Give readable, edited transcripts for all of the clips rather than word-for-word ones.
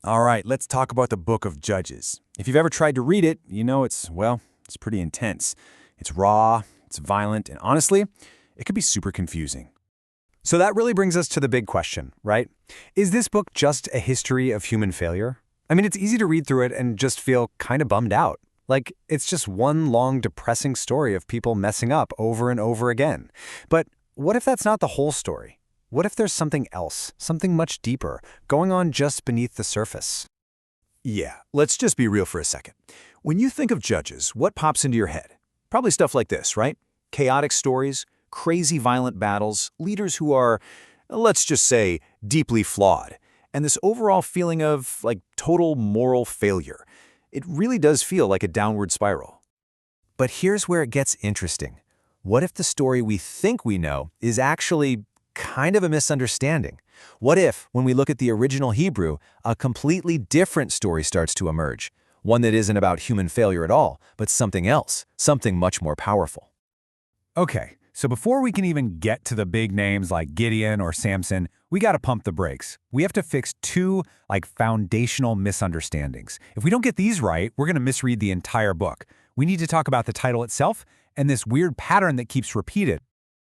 All right, let's talk about the book of Judges. If you've ever tried to read it, you know it's pretty intense. It's raw, it's violent, and honestly, it could be super confusing. So that really brings us to the big question, right? Is this book just a history of human failure? I mean, it's easy to read through it and just feel kind of bummed out. Like, it's just one long, depressing story of people messing up over and over again. But what if that's not the whole story? What if there's something else, something much deeper, going on just beneath the surface? Yeah, let's just be real for a second. When you think of Judges, what pops into your head? Probably stuff like this, right? Chaotic stories, crazy violent battles, leaders who are, let's just say, deeply flawed, and this overall feeling of, total moral failure. It really does feel like a downward spiral. But here's where it gets interesting. What if the story we think we know is actually kind of a misunderstanding? What if, when we look at the original Hebrew, a completely different story starts to emerge? One that isn't about human failure at all, but something else, something much more powerful. Okay, so before we can even get to the big names like Gideon or Samson, we got to pump the brakes. We have to fix two, foundational misunderstandings. If we don't get these right, we're going to misread the entire book. We need to talk about the title itself and this weird pattern that keeps repeated.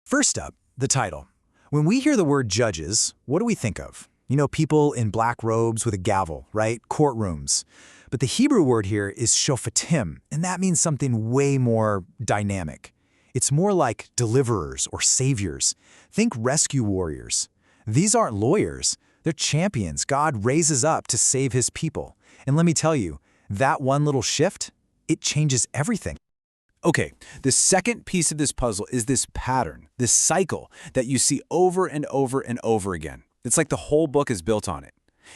First up, the title. When we hear the word judges, what do we think of? You know, people in black robes with a gavel, right? Courtrooms. But the Hebrew word here is shofetim, and that means something way more dynamic. It's more like deliverers or saviors. Think rescue warriors. These aren't lawyers. They're champions God raises up to save his people. And let me tell you, that one little shift, it changes everything. Okay, the second piece of this puzzle is this pattern, this cycle that you see over and over and over again. It's like the whole book is built on it.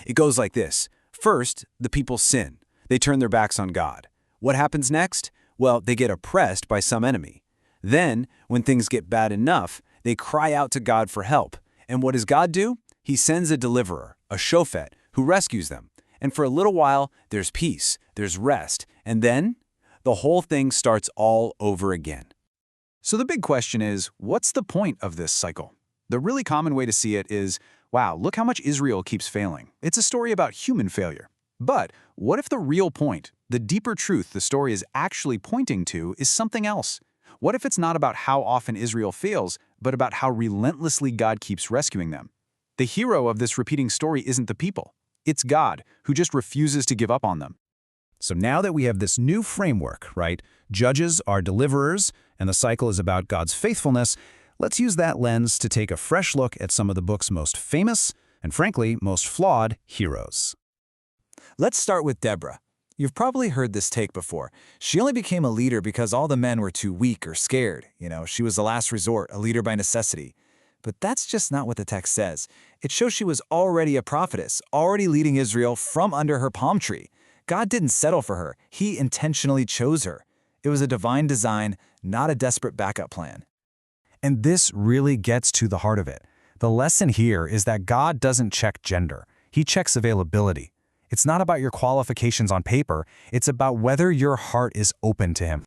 It goes like this. First, the people sin. They turn their backs on God. What happens next? Well, they get oppressed by some enemy. Then, when things get bad enough, they cry out to God for help. And what does God do? He sends a deliverer, a shofet, who rescues them. And for a little while, there's peace, there's rest, and then the whole thing starts all over again. So the big question is, what's the point of this cycle? The really common way to see it is, wow, look how much Israel keeps failing. It's a story about human failure. But what if the real point, the deeper truth the story is actually pointing to, is something else? What if it's not about how often Israel fails, but about how relentlessly God keeps rescuing them? The hero of this repeating story isn't the people. It's God, who just refuses to give up on them. So now that we have this new framework, right? Judges are deliverers, and the cycle is about God's faithfulness. Let's use that lens to take a fresh look at some of the book's most famous and, frankly, most flawed heroes. Let's start with Deborah. You've probably heard this take before. She only became a leader because all the men were too weak or scared. She was the last resort, a leader by necessity. But that's just not what the text says. It shows she was already a prophetess, already leading Israel from under her palm tree. God didn't settle for her. He intentionally chose her. It was a divine design, not a desperate backup plan. And this really gets to the heart of it. The lesson here is that God doesn't check gender. He checks availability. It's not about your qualifications on paper. It's about whether your heart is open to him.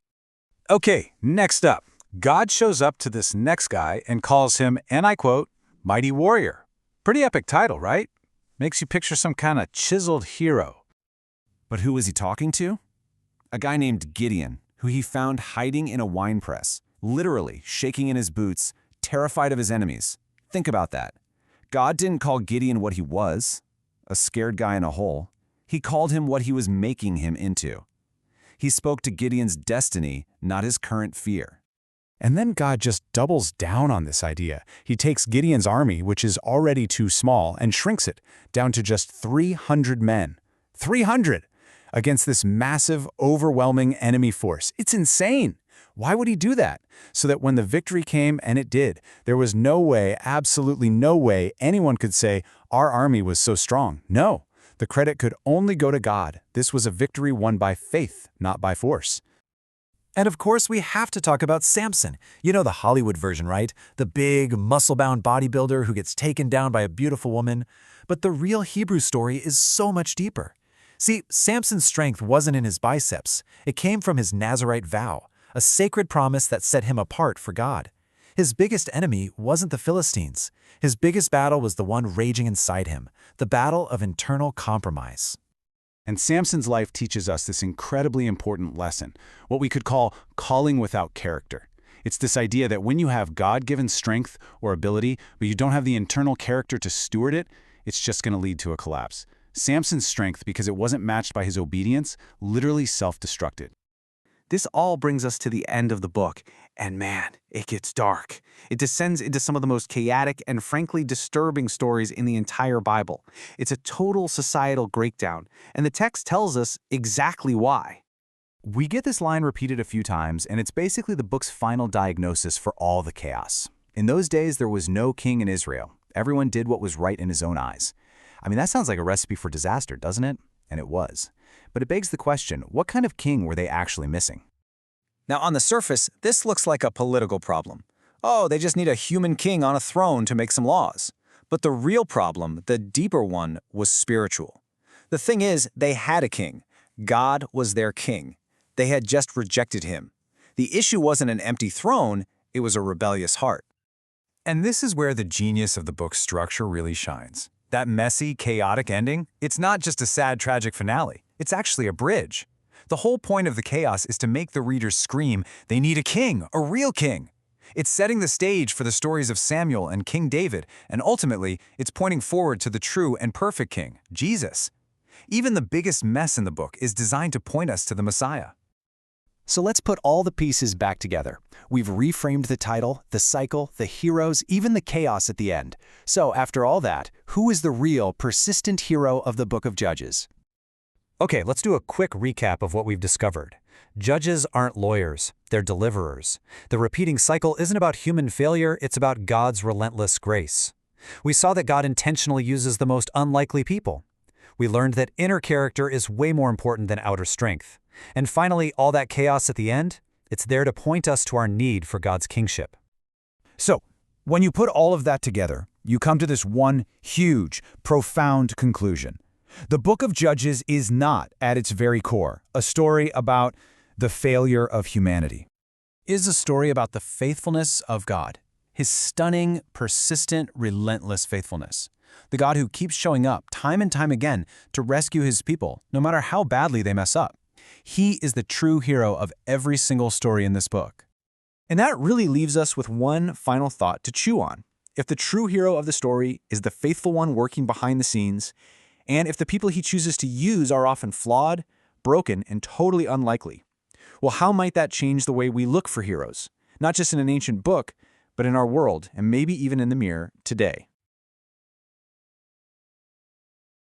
Okay, next up. God shows up to this next guy and calls him, and I quote, Mighty Warrior. Pretty epic title, right? Makes you picture some kind of chiseled hero. But who was he talking to? A guy named Gideon, who he found hiding in a wine press, literally shaking in his boots, terrified of his enemies. Think about that. God didn't call Gideon what he was, a scared guy in a hole. He called him what he was making him into. He spoke to Gideon's destiny, not his current fear. And then God just doubles down on this idea. He takes Gideon's army, which is already too small, and shrinks it down to just 300 men. 300! Against this massive, overwhelming enemy force. It's insane. Why would he do that? So that when the victory came, and it did, there was no way, absolutely no way, anyone could say, our army was so strong. No, the credit could only go to God. This was a victory won by faith, not by force. And of course, we have to talk about Samson. You know the Hollywood version, right? The big, muscle-bound bodybuilder who gets taken down by a beautiful woman. But the real Hebrew story is so much deeper. See, Samson's strength wasn't in his biceps. It came from his Nazirite vow, a sacred promise that set him apart for God. His biggest enemy wasn't the Philistines. His biggest battle was the one raging inside him, the battle of internal compromise. And Samson's life teaches us this incredibly important lesson, what we could call calling without character. It's this idea that when you have God-given strength or ability, but you don't have the internal character to steward it, it's just going to lead to a collapse. Samson's strength, because it wasn't matched by his obedience, literally self-destructed. This all brings us to the end of the book, and man, it gets dark. It descends into some of the most chaotic and frankly disturbing stories in the entire Bible. It's a total societal breakdown, and the text tells us exactly why. We get this line repeated a few times, and it's basically the book's final diagnosis for all the chaos. In those days, there was no king in Israel. Everyone did what was right in his own eyes. I mean, that sounds like a recipe for disaster, doesn't it? And it was. But it begs the question, what kind of king were they actually missing? Now, on the surface, this looks like a political problem. Oh, they just need a human king on a throne to make some laws. But the real problem, the deeper one, was spiritual. The thing is, they had a king. God was their king. They had just rejected him. The issue wasn't an empty throne, it was a rebellious heart. And this is where the genius of the book's structure really shines. That messy, chaotic ending, it's not just a sad, tragic finale. It's actually a bridge. The whole point of the chaos is to make the readers scream, they need a king, a real king. It's setting the stage for the stories of Samuel and King David, and ultimately, it's pointing forward to the true and perfect king, Jesus. Even the biggest mess in the book is designed to point us to the Messiah. So let's put all the pieces back together. We've reframed the title, the cycle, the heroes, even the chaos at the end. So after all that, who is the real, persistent hero of the Book of Judges? Okay, let's do a quick recap of what we've discovered. Judges aren't lawyers, they're deliverers. The repeating cycle isn't about human failure, it's about God's relentless grace. We saw that God intentionally uses the most unlikely people. We learned that inner character is way more important than outer strength. And finally, all that chaos at the end, it's there to point us to our need for God's kingship. So, when you put all of that together, you come to this one huge, profound conclusion. The Book of Judges is not, at its very core, a story about the failure of humanity. It is a story about the faithfulness of God, his stunning, persistent, relentless faithfulness. The God who keeps showing up time and time again to rescue his people, no matter how badly they mess up. He is the true hero of every single story in this book. And that really leaves us with one final thought to chew on. If the true hero of the story is the faithful one working behind the scenes, and if the people he chooses to use are often flawed, broken, and totally unlikely, well, how might that change the way we look for heroes? Not just in an ancient book, but in our world, and maybe even in the mirror today.